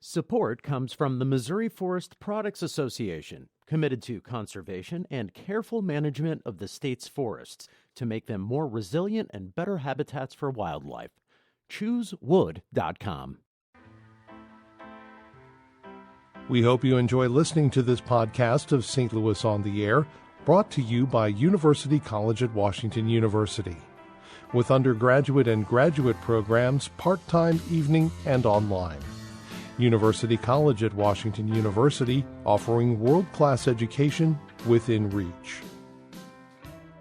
Support comes from the Missouri Forest Products Association, committed to conservation and careful management of the state's forests to make them more resilient and better habitats for wildlife. ChooseWood.com. We hope you enjoy listening to this podcast of St. Louis on the Air, brought to you by University College at Washington University, with undergraduate and graduate programs part-time, evening, and online. University College at Washington University, offering world-class education within reach.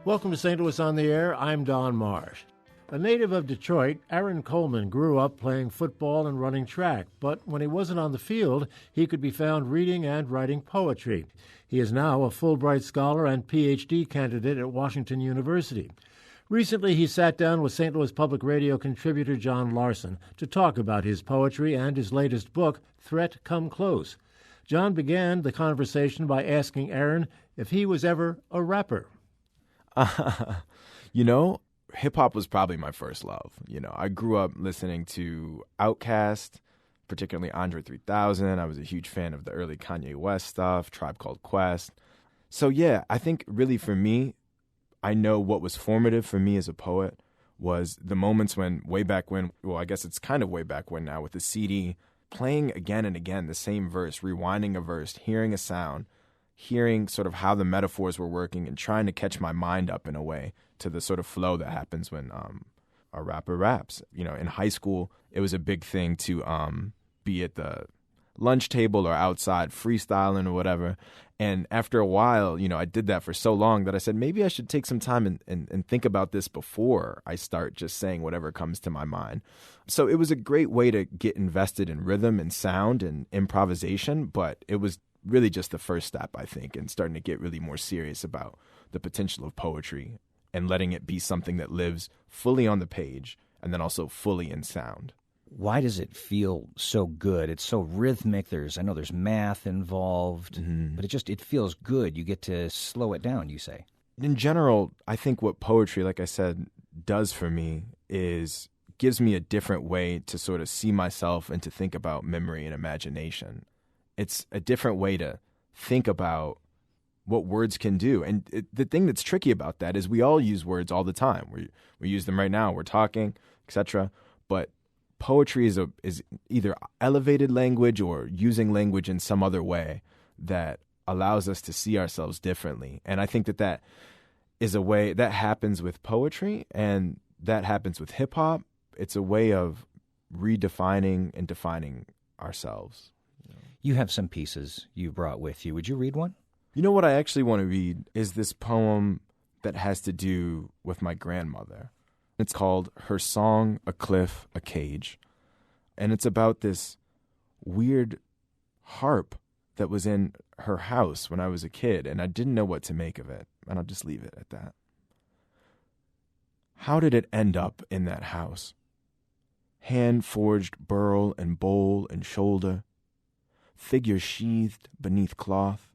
Welcome to St. Louis on the Air. I'm Don Marsh. A native of Detroit, Aaron Coleman grew up playing football and running track, but when he wasn't on the field, he could be found reading and writing poetry. He is now a Fulbright scholar and Ph.D. candidate at Washington University. Recently, he sat down with St. Louis Public Radio contributor John Larson to talk about his poetry and his latest book, Threat Come Close. John began the conversation by asking Aaron if he was ever a rapper. Hip-hop was probably my first love. I grew up listening to Outkast, particularly Andre 3000. I was a huge fan of the early Kanye West stuff, Tribe Called Quest. So, yeah, I think really for me, I know what was formative for me as a poet was the moments when, way back when, well, I guess it's kind of way back when now, with the CD, playing again and again the same verse, rewinding a verse, hearing a sound, hearing sort of how the metaphors were working and trying to catch my mind up in a way to the sort of flow that happens when a rapper raps. In high school, it was a big thing to be at the lunch table or outside freestyling or whatever. And after a while, I did that for so long that I said, maybe I should take some time and think about this before I start just saying whatever comes to my mind. So it was a great way to get invested in rhythm and sound and improvisation, but it was really just the first step, I think, in starting to get really more serious about the potential of poetry and letting it be something that lives fully on the page and then also fully in sound. Why does it feel so good? It's so rhythmic. I know there's math involved, but it feels good. You get to slow it down, you say. In general, I think what poetry, like I said, does for me is gives me a different way to sort of see myself and to think about memory and imagination. It's a different way to think about what words can do. And the thing that's tricky about that is we all use words all the time. We use them right now. We're talking, etc. But poetry is either elevated language or using language in some other way that allows us to see ourselves differently. And I think that is a way that happens with poetry and that happens with hip hop. It's a way of redefining and defining ourselves. You have some pieces you brought with you. Would you read one? What I actually want to read is this poem that has to do with my grandmother. It's called Her Song, a Cliff, a Cage. And it's about this weird harp that was in her house when I was a kid, and I didn't know what to make of it. And I'll just leave it at that. How did it end up in that house? Hand-forged burl and bowl and shoulder, figure sheathed beneath cloth.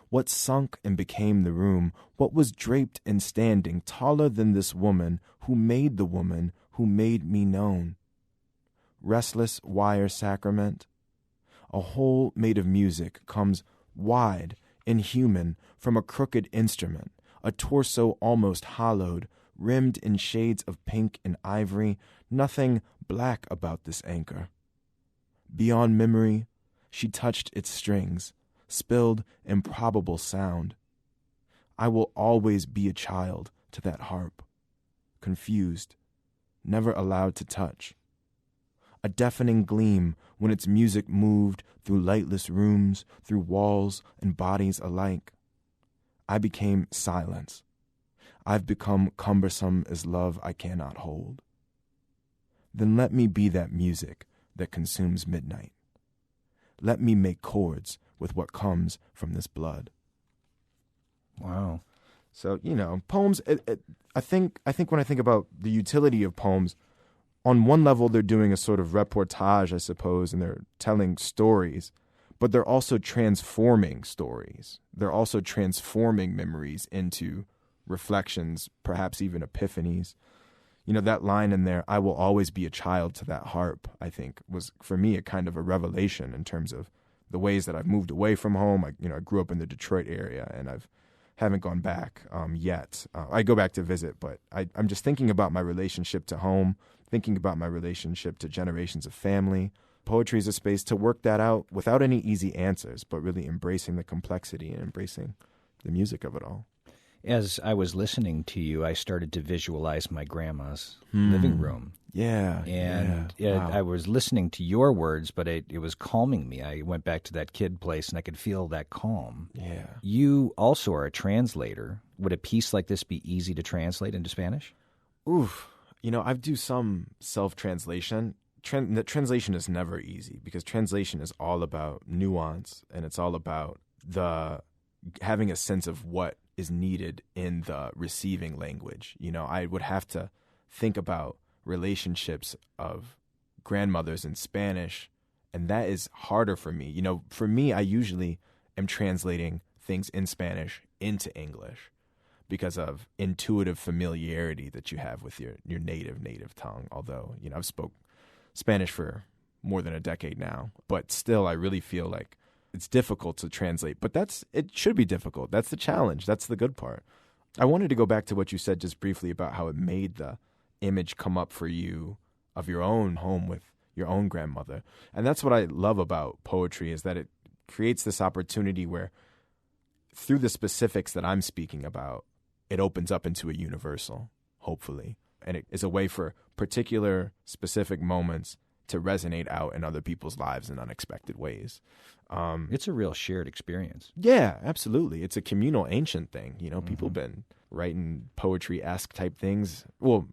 What sunk and became the room? What was draped and standing taller than this woman who made the woman who made me known? Restless wire sacrament. A hole made of music comes wide, inhuman, from a crooked instrument, a torso almost hollowed, rimmed in shades of pink and ivory, nothing black about this anchor. Beyond memory, she touched its strings, spilled improbable sound. I will always be a child to that harp, confused, never allowed to touch. A deafening gleam when its music moved through lightless rooms, through walls and bodies alike. I became silence. I've become cumbersome as love I cannot hold. Then let me be that music that consumes midnight. Let me make chords with what comes from this blood. Wow. So, poems, I think when I think about the utility of poems, on one level they're doing a sort of reportage, I suppose, and they're telling stories, but they're also transforming stories. They're also transforming memories into reflections, perhaps even epiphanies. that line in there, I will always be a child to that harp, I think was for me a kind of a revelation in terms of the ways that I've moved away from home. I grew up in the Detroit area, and haven't gone back yet. I go back to visit, but I'm just thinking about my relationship to home, thinking about my relationship to generations of family. Poetry is a space to work that out without any easy answers, but really embracing the complexity and embracing the music of it all. As I was listening to you, I started to visualize my grandma's living room. Yeah. And Wow. I was listening to your words, but it was calming me. I went back to that kid place, and I could feel that calm. Yeah. You also are a translator. Would a piece like this be easy to translate into Spanish? Oof. I do some self-translation. Translation is never easy because translation is all about nuance, and it's all about having a sense of what is needed in the receiving language. I would have to think about relationships of grandmothers in Spanish, and that is harder for me. For me, I usually am translating things in Spanish into English because of intuitive familiarity that you have with your native tongue. Although, I've spoke Spanish for more than a decade now, but still I really feel like it's difficult to translate, but it should be difficult. That's the challenge. That's the good part. I wanted to go back to what you said just briefly about how it made the image come up for you of your own home with your own grandmother. And that's what I love about poetry, is that it creates this opportunity where through the specifics that I'm speaking about, it opens up into a universal, hopefully. And it is a way for particular specific moments to resonate out in other people's lives in unexpected ways. It's a real shared experience. Yeah, absolutely. It's a communal ancient thing. People have been writing poetry-esque type things. Well,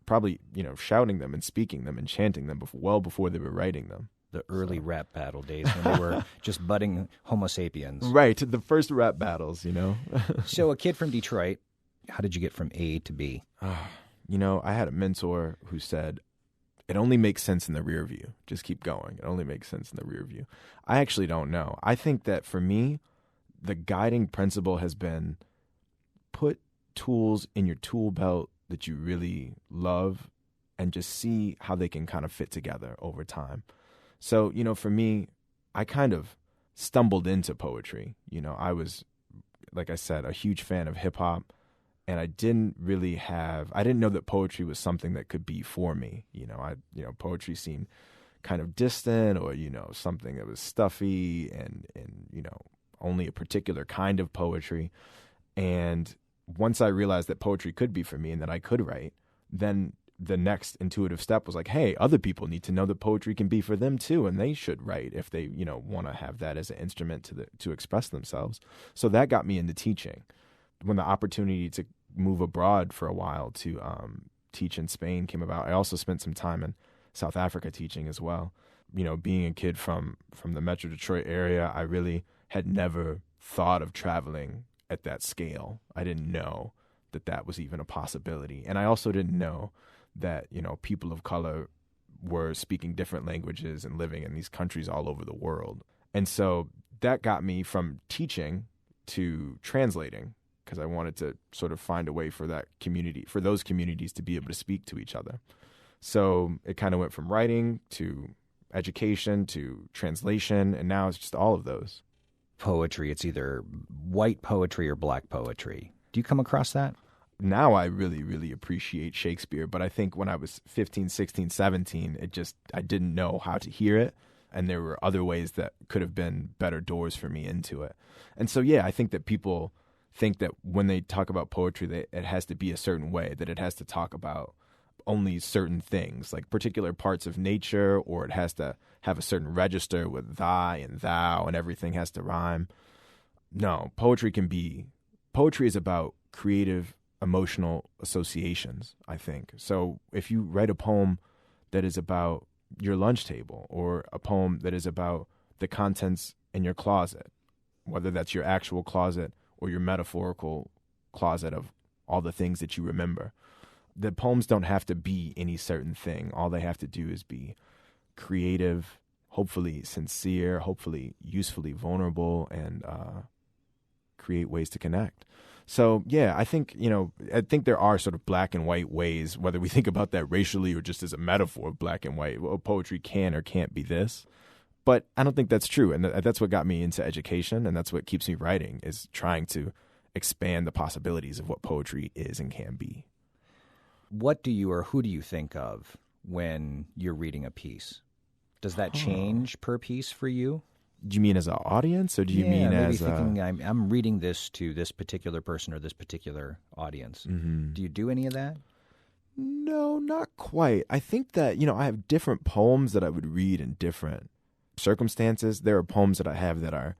probably, shouting them and speaking them and chanting them well before they were writing them. The early rap battle days when they were just budding Homo sapiens. Right, the first rap battles, So a kid from Detroit, how did you get from A to B? I had a mentor who said, it only makes sense in the rear view. Just keep going. It only makes sense in the rear view. I actually don't know. I think that for me, the guiding principle has been put tools in your tool belt that you really love and just see how they can kind of fit together over time. So, for me, I kind of stumbled into poetry. I was, like I said, a huge fan of hip hop. And I didn't know that poetry was something that could be for me. Poetry seemed kind of distant, or, something that was stuffy and only a particular kind of poetry. And once I realized that poetry could be for me and that I could write, then the next intuitive step was like, hey, other people need to know that poetry can be for them too, and they should write if they, want to have that as an instrument to express themselves. So that got me into teaching. When the opportunity to move abroad for a while to teach in Spain came about, I also spent some time in South Africa teaching as well. Being a kid from the Metro Detroit area, I really had never thought of traveling at that scale. I didn't know that was even a possibility. And I also didn't know that, people of color were speaking different languages and living in these countries all over the world. And so that got me from teaching to translating, because I wanted to sort of find a way for those communities to be able to speak to each other. So it kind of went from writing to education to translation, and now it's just all of those. Poetry, it's either white poetry or black poetry. Do you come across that? Now I really, really appreciate Shakespeare, but I think when I was 15, 16, 17, I didn't know how to hear it, and there were other ways that could have been better doors for me into it. And so, yeah, I think that people think that when they talk about poetry, that it has to be a certain way, that it has to talk about only certain things, like particular parts of nature, or it has to have a certain register with thy and thou, and everything has to rhyme. No, poetry is about creative, emotional associations, I think. So if you write a poem that is about your lunch table, or a poem that is about the contents in your closet, whether that's your actual closet or your metaphorical closet of all the things that you remember. The poems don't have to be any certain thing. All they have to do is be creative, hopefully sincere, hopefully usefully vulnerable, and create ways to connect. So, yeah, I think there are sort of black and white ways, whether we think about that racially or just as a metaphor of black and white. Well, poetry can or can't be this. But I don't think that's true. And that's what got me into education, and that's what keeps me writing, is trying to expand the possibilities of what poetry is and can be. What do you or who do you think of when you're reading a piece? Does that change per piece for you? Do you mean as an audience, or do you mean maybe as thinking I'm reading this to this particular person or this particular audience? Mm-hmm. Do you do any of that? No, not quite. I think that, I have different poems that I would read in different circumstances. There are poems that I have that are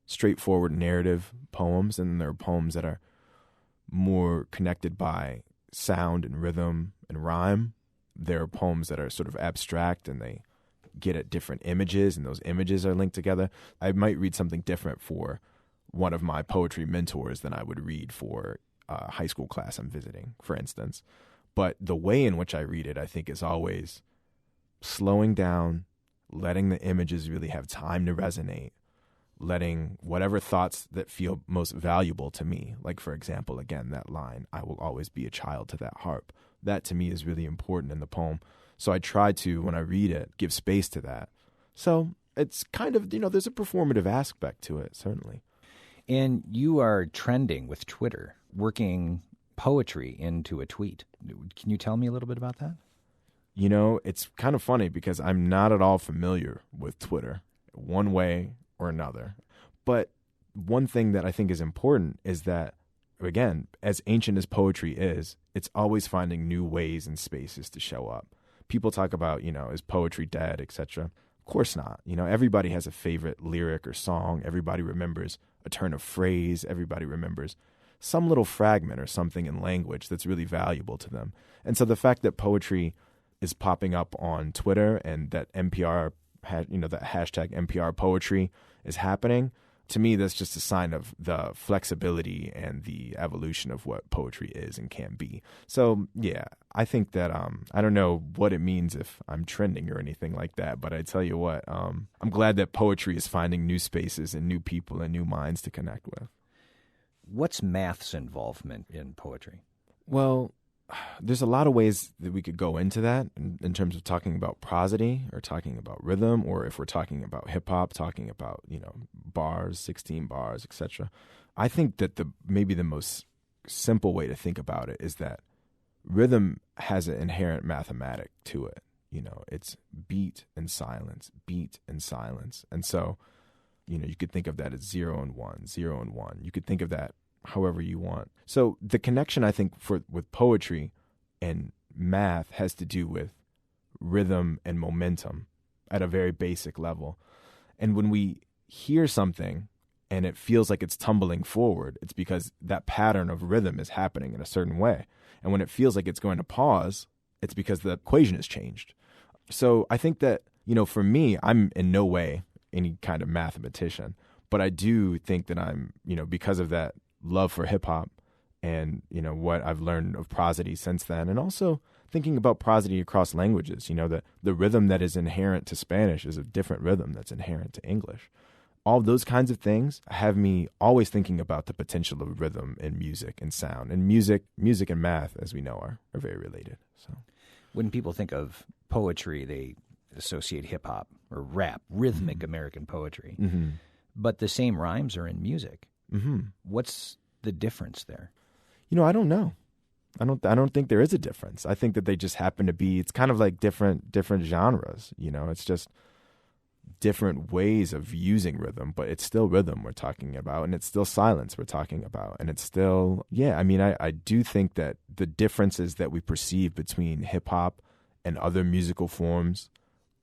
straightforward narrative poems, and then there are poems that are more connected by sound and rhythm and rhyme. There are poems that are sort of abstract, and they get at different images, and those images are linked together. I might read something different for one of my poetry mentors than I would read for a high school class I'm visiting, for instance. But the way in which I read it, I think, is always slowing down, letting the images really have time to resonate, letting whatever thoughts that feel most valuable to me, like, for example, again, that line, "I will always be a child to that harp," that to me is really important in the poem. So I try to, when I read it, give space to that. So it's kind of, there's a performative aspect to it, certainly. And you are trending with Twitter, working poetry into a tweet. Can you tell me a little bit about that? It's kind of funny because I'm not at all familiar with Twitter, one way or another. But one thing that I think is important is that, again, as ancient as poetry is, it's always finding new ways and spaces to show up. People talk about, is poetry dead, etc. Of course not. Everybody has a favorite lyric or song. Everybody remembers a turn of phrase. Everybody remembers some little fragment or something in language that's really valuable to them. And so the fact that poetry is popping up on Twitter and that NPR, that hashtag NPR poetry is happening, to me, that's just a sign of the flexibility and the evolution of what poetry is and can be. So, yeah, I think that I don't know what it means if I'm trending or anything like that, but I tell you what, I'm glad that poetry is finding new spaces and new people and new minds to connect with. What's math's involvement in poetry? Well, there's a lot of ways that we could go into that in terms of talking about prosody or talking about rhythm, or if we're talking about hip hop, talking about, bars, 16 bars, etc. I think that maybe the most simple way to think about it is that rhythm has an inherent mathematic to it. It's beat and silence, beat and silence. And so, you could think of that as 0 and 1, 0 and 1. You could think of that however you want. So the connection, I think, with poetry and math has to do with rhythm and momentum at a very basic level. And when we hear something and it feels like it's tumbling forward, it's because that pattern of rhythm is happening in a certain way. And when it feels like it's going to pause, it's because the equation has changed. So I think that, for me, I'm in no way any kind of mathematician, but I do think that I'm, because of that love for hip hop and, what I've learned of prosody since then, and also thinking about prosody across languages, the rhythm that is inherent to Spanish is a different rhythm that's inherent to English. All those kinds of things have me always thinking about the potential of rhythm in music and sound. And music and math, as we know, are very related. So, when people think of poetry, they associate hip hop or rap, rhythmic American poetry. Mm-hmm. But the same rhymes are in music. Mm-hmm. What's the difference there? I don't know. I don't think there is a difference. I think that they just happen to be. It's kind of like different genres. It's just different ways of using rhythm, but it's still rhythm we're talking about, and it's still silence we're talking about, and it's still I do think that the differences that we perceive between hip hop and other musical forms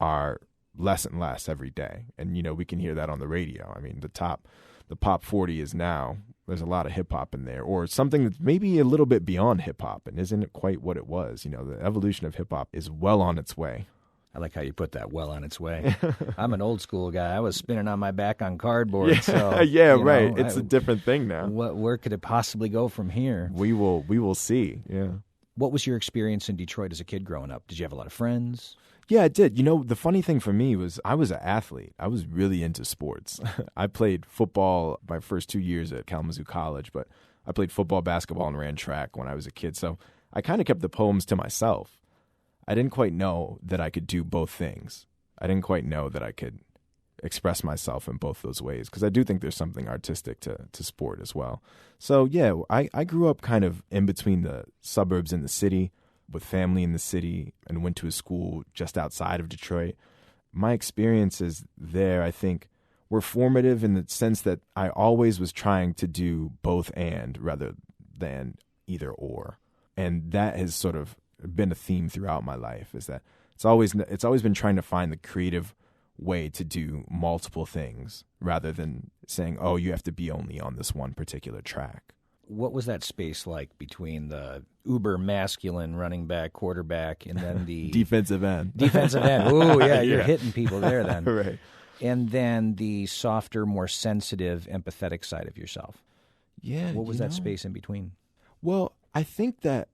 are less and less every day, and we can hear that on the radio. I mean, the pop 40 is now, there's a lot of hip hop in there, or something that's maybe a little bit beyond hip hop and isn't quite what it was. The evolution of hip hop is well on its way. I like how you put that, well on its way. I'm an old school guy. I was spinning on my back on cardboard. Yeah, so, right. It's a different thing now. Where could it possibly go from here? We will see. Yeah. What was your experience in Detroit as a kid growing up? Did you have a lot of friends? Yeah, I did. The funny thing for me was I was an athlete. I was really into sports. I played football my first 2 years at Kalamazoo College, but I played football, basketball, and ran track when I was a kid. So I kind of kept the poems to myself. I didn't quite know that I could do both things. I didn't quite know that I could express myself in both those ways, because I do think there's something artistic to sport as well. So yeah, I grew up kind of in between the suburbs and the city, with family in the city, and went to a school just outside of Detroit. My experiences there, I think, were formative in the sense that I always was trying to do both and rather than either or. And that has sort of been a theme throughout my life, is that it's always been trying to find the creative way to do multiple things rather than saying, oh, you have to be only on this one particular track. What was that space like between the uber masculine running back, quarterback, and then the defensive end? Defensive end. Oh, yeah, you're hitting people there then. Right. And then the softer, more sensitive, empathetic side of yourself. Yeah. What was that space in between? Well, I think that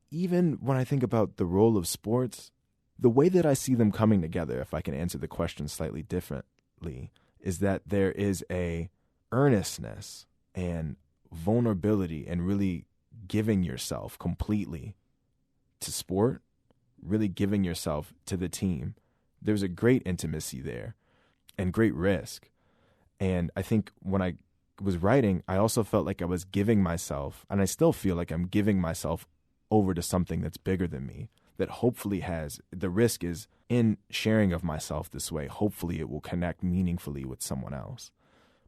even when I think about the role of sports, the way that I see them coming together, if I can answer the question slightly differently, is that there is a earnestness and vulnerability and really giving yourself completely to sport, really giving yourself to the team. There's a great intimacy there and great risk. And I think when I was writing, I also felt like I was giving myself, and I still feel like I'm giving myself over to something that's bigger than me, that hopefully has, the risk is in sharing of myself this way, hopefully it will connect meaningfully with someone else.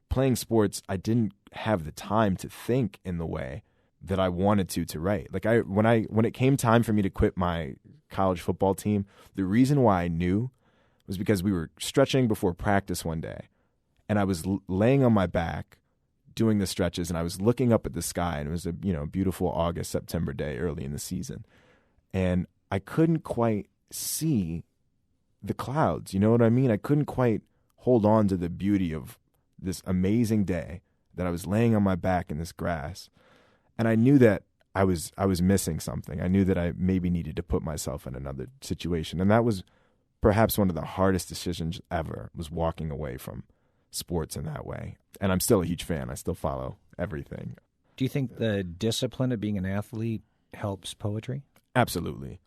Playing sports, I didn't have the time to think in the way that I wanted to write. Like when it came time for me to quit my college football team, the reason why I knew was because we were stretching before practice one day, and I was laying on my back doing the stretches, and I was looking up at the sky, and it was a beautiful August, September day early in the season, and I couldn't quite see the clouds. You know what I mean? I couldn't quite hold on to the beauty of this amazing day that I was laying on my back in this grass. And I knew that I was missing something. I knew that I maybe needed to put myself in another situation. And that was perhaps one of the hardest decisions ever, was walking away from sports in that way. And I'm still a huge fan. I still follow everything. Do you think the discipline of being an athlete helps poetry? Absolutely.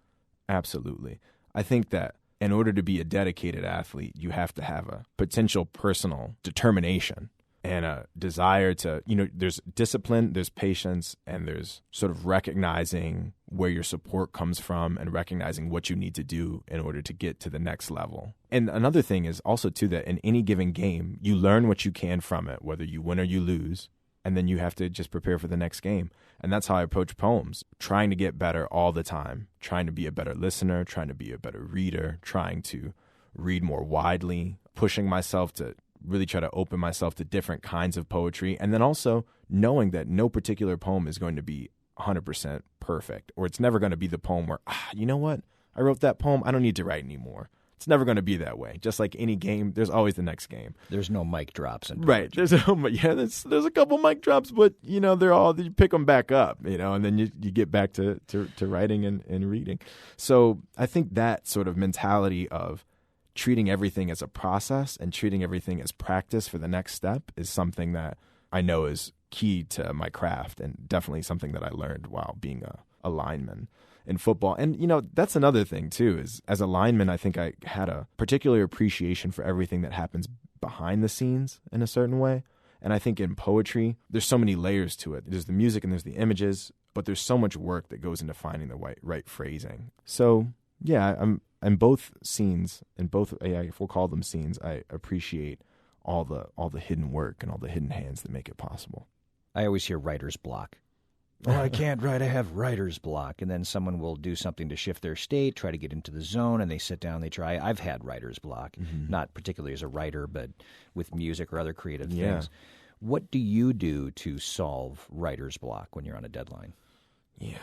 Absolutely. I think that in order to be a dedicated athlete, you have to have a potential personal determination and a desire to, there's discipline, there's patience, and there's sort of recognizing where your support comes from and recognizing what you need to do in order to get to the next level. And another thing is also, too, that in any given game, you learn what you can from it, whether you win or you lose, and then you have to just prepare for the next game. And that's how I approach poems, trying to get better all the time, trying to be a better listener, trying to be a better reader, trying to read more widely, pushing myself to really try to open myself to different kinds of poetry, and then also knowing that no particular poem is going to be 100% perfect, or it's never going to be the poem where, you know what, I wrote that poem, I don't need to write anymore. It's never going to be that way. Just like any game, there's always the next game. There's no mic drops. Right. There's a couple mic drops, but, you pick them back up, and then you get back to writing and reading. So I think that sort of mentality of treating everything as a process and treating everything as practice for the next step is something that I know is key to my craft, and definitely something that I learned while being a lineman in football. And, that's another thing, too, is as a lineman, I think I had a particular appreciation for everything that happens behind the scenes in a certain way. And I think in poetry, there's so many layers to it. There's the music and there's the images, but there's so much work that goes into finding the right phrasing. So, yeah, I'm in both scenes, if we'll call them scenes, I appreciate all the hidden work and all the hidden hands that make it possible. I always hear writer's block. Oh, I can't write. I have writer's block. And then someone will do something to shift their state, try to get into the zone, and they sit down, they try. I've had writer's block, not particularly as a writer, but with music or other creative things. What do you do to solve writer's block when you're on a deadline? Yeah.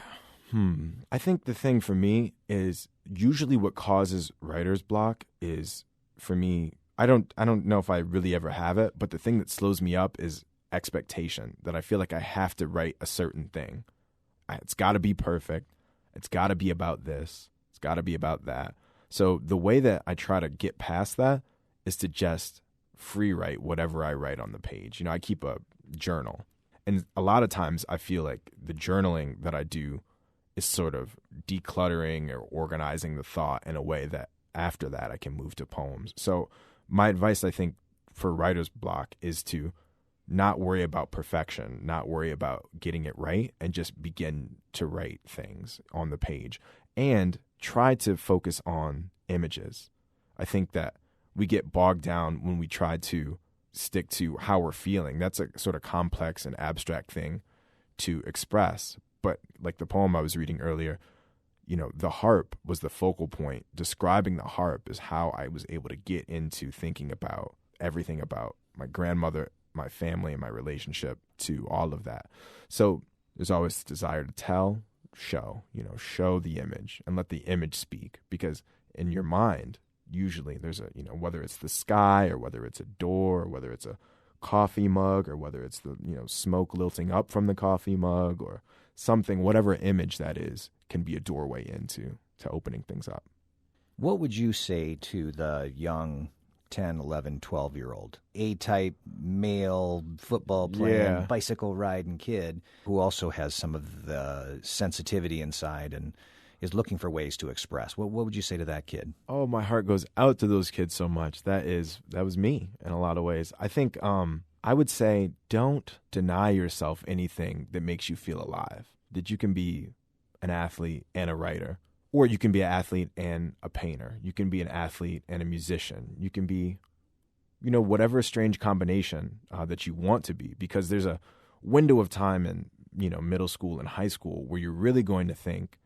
I think the thing for me is usually what causes writer's block is, for me, I don't know if I really ever have it, but the thing that slows me up is expectation, that I feel like I have to write a certain thing. It's got to be perfect. It's got to be about this. It's got to be about that. So the way that I try to get past that is to just free write whatever I write on the page. I keep a journal, And a lot of times I feel like the journaling that I do is sort of decluttering or organizing the thought in a way that after that I can move to poems. So my advice, I think, for writer's block is to not worry about perfection, not worry about getting it right, and just begin to write things on the page and try to focus on images. I think that we get bogged down when we try to stick to how we're feeling. That's a sort of complex and abstract thing to express. But like the poem I was reading earlier, the harp was the focal point. Describing the harp is how I was able to get into thinking about everything about my grandmother, my family, and my relationship to all of that. So there's always this desire to tell, show the image and let the image speak, because in your mind, usually there's whether it's the sky or whether it's a door or whether it's a coffee mug or whether it's the, smoke lilting up from the coffee mug or something, whatever image that is, can be a doorway into opening things up. What would you say to the young 10, 11, 12-year-old, A-type male football playing, bicycle riding kid who also has some of the sensitivity inside and is looking for ways to express? What would you say to that kid? Oh, my heart goes out to those kids so much. That was me in a lot of ways. I think I would say don't deny yourself anything that makes you feel alive. That you can be an athlete and a writer, or you can be an athlete and a painter. You can be an athlete and a musician. You can be, whatever strange combination that you want to be, because there's a window of time in, middle school and high school where you're really going to think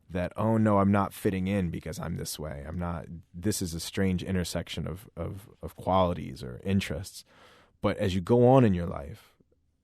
that, oh no, I'm not fitting in because I'm this way. This is a strange intersection of qualities or interests. But as you go on in your life,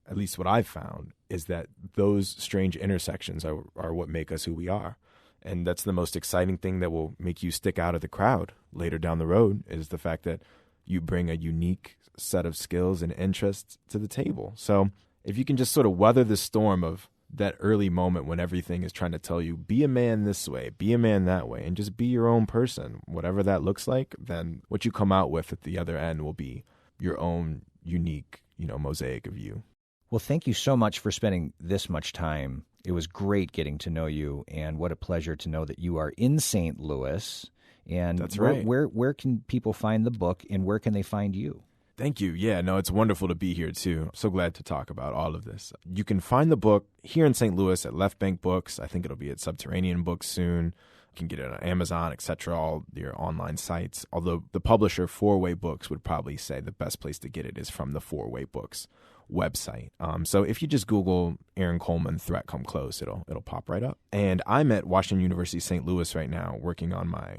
at least what I've found is that those strange intersections are what make us who we are. And that's the most exciting thing that will make you stick out of the crowd later down the road, is the fact that you bring a unique set of skills and interests to the table. So if you can just sort of weather the storm of that early moment when everything is trying to tell you, be a man this way, be a man that way, and just be your own person, whatever that looks like, then what you come out with at the other end will be your own unique, mosaic of you. Well, thank you so much for spending this much time. It was great getting to know you, and what a pleasure to know that you are in St. Louis. And that's right. Where can people find the book, and where can they find you? Thank you. Yeah, no, it's wonderful to be here, too. I'm so glad to talk about all of this. You can find the book here in St. Louis at Left Bank Books. I think it'll be at Subterranean Books soon. You can get it on Amazon, etc., all your online sites. Although the publisher, Four Way Books, would probably say the best place to get it is from the Four Way Books website. So if you just Google Aaron Coleman Threat Come Close, it'll pop right up. And I'm at Washington University St. Louis right now working on my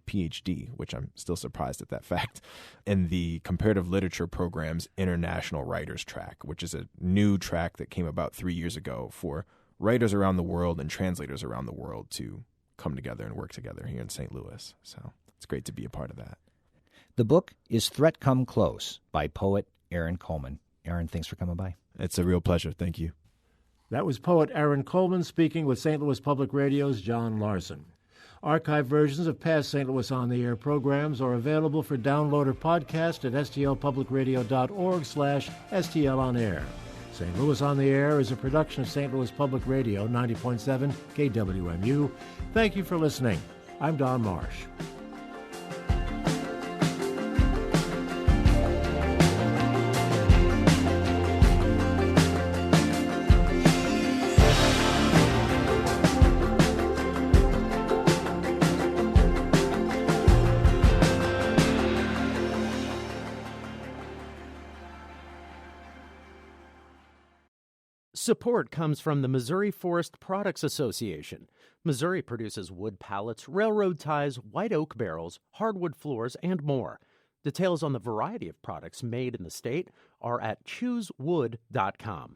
PhD, which I'm still surprised at that fact, in the Comparative Literature Program's International Writers Track, which is a new track that came about 3 years ago for writers around the world and translators around the world to come together and work together here in St. Louis. So it's great to be a part of that. The book is Threat Come Close by poet Aaron Coleman. Aaron, thanks for coming by. It's a real pleasure. Thank you. That was poet Aaron Coleman speaking with St. Louis Public Radio's John Larson. Archive versions of past St. Louis On the Air programs are available for download or podcast at stlpublicradio.org/stlonair. St. Louis On the Air is a production of St. Louis Public Radio, 90.7 KWMU. Thank you for listening. I'm Don Marsh. Support comes from the Missouri Forest Products Association. Missouri produces wood pallets, railroad ties, white oak barrels, hardwood floors, and more. Details on the variety of products made in the state are at choosewood.com.